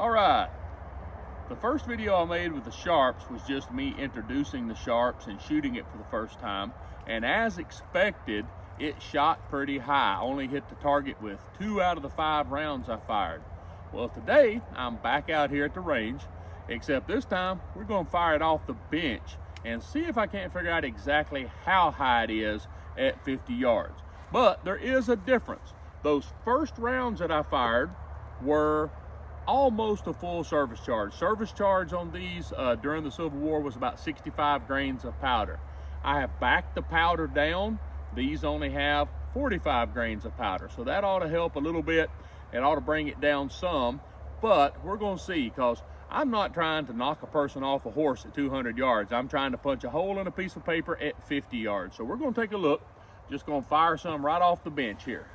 All right, the first video I made with the Sharps was just me introducing the Sharps and shooting it for the first time. And as expected, it shot pretty high. I only hit the target with 2 out of the 5 rounds I fired. Well, today I'm back out here at the range, except this time we're gonna fire it off the bench and see if I can't figure out exactly how high it is at 50 yards. But there is a difference. Those first rounds that I fired were almost a full service charge. Service charge on these during the Civil War was about 65 grains of powder. I have backed the powder down. These only have 45 grains of powder. So that ought to help a little bit. It ought to bring it down some, but we're gonna see, because I'm not trying to knock a person off a horse at 200 yards. I'm trying to punch a hole in a piece of paper at 50 yards. So we're gonna take a look. Just gonna fire some right off the bench here.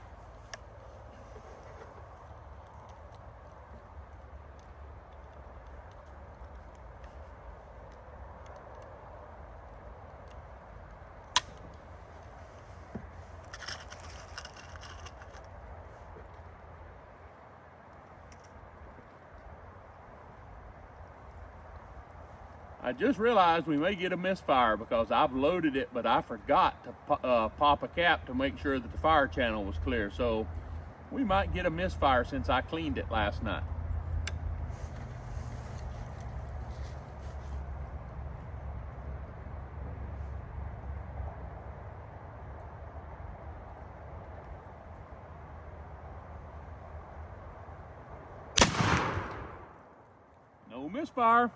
I just realized we may get a misfire because I've loaded it, but I forgot to pop a cap to make sure that the fire channel was clear. So we might get a misfire since I cleaned it last night. No misfire.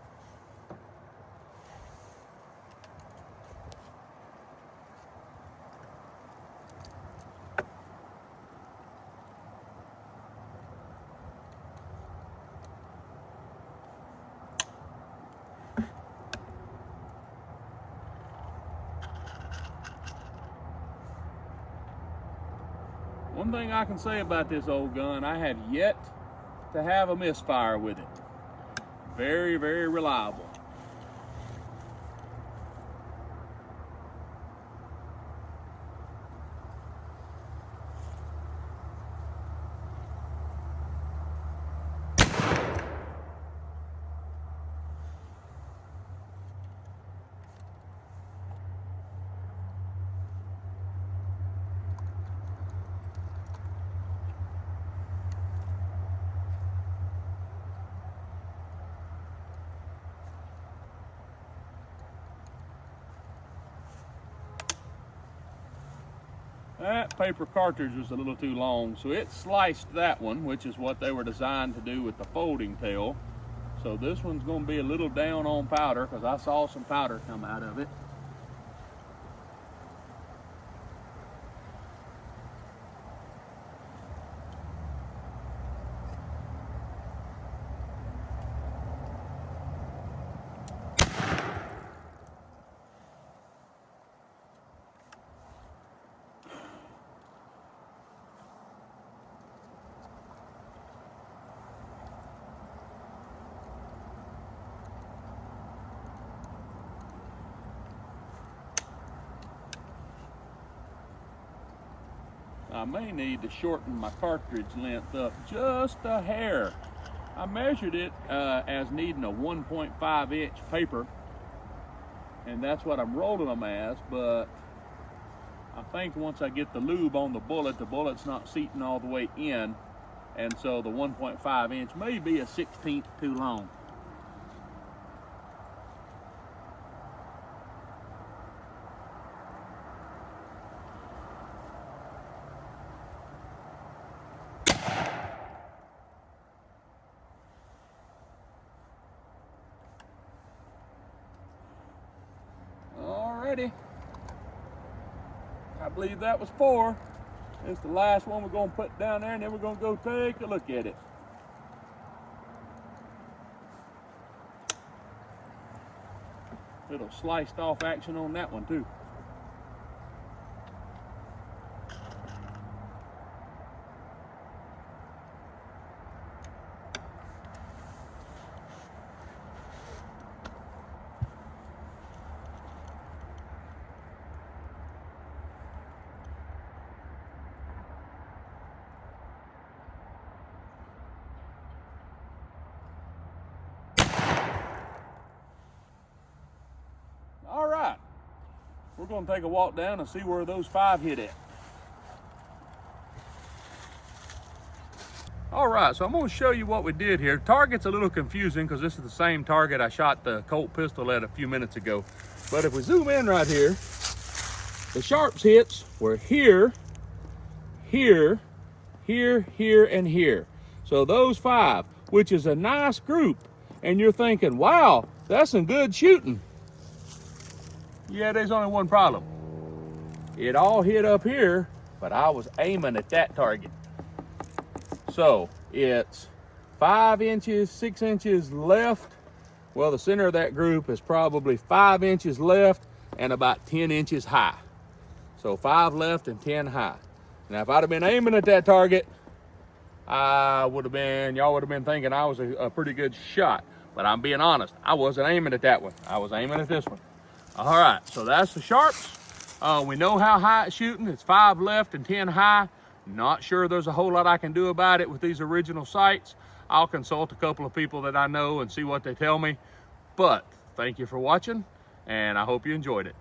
One thing I can say about this old gun, I have yet to have a misfire with it. Very, very reliable. That paper cartridge was a little too long, so it sliced that one, which is what they were designed to do with the folding tail. So this one's going to be a little down on powder because I saw some powder come out of it. I may need to shorten my cartridge length up just a hair. I measured it as needing a 1.5 inch paper, and that's what I'm rolling them as, but I think once I get the lube on the bullet's not seating all the way in, and so the 1.5 inch may be a 1/16 too long. Alrighty, I believe that was 4. It's the last one we're going to put down there, and then we're going to go take a look at it. Little sliced off action on that one too. we're gonna take a walk down and see where those 5 hit at. All right, so I'm gonna show you what we did here. Target's a little confusing because this is the same target I shot the Colt pistol at a few minutes ago. But if we zoom in right here, the Sharps hits were here, here, here, here, and here. So those 5, which is a nice group. And you're thinking, wow, that's some good shooting. Yeah, there's only one problem. It all hit up here, but I was aiming at that target. So it's 5 inches, 6 inches left. Well, the center of that group is probably 5 inches left and about 10 inches high. So 5 left and 10 high. Now, if I'd have been aiming at that target, y'all would have been thinking I was a pretty good shot. But I'm being honest, I wasn't aiming at that one. I was aiming at this one. All right, so that's the Sharps. We know how high it's shooting. It's 5 left and 10 high. Not sure there's a whole lot I can do about it with these original sights. I'll consult a couple of people that I know and see what they tell me. But thank you for watching, and I hope you enjoyed it.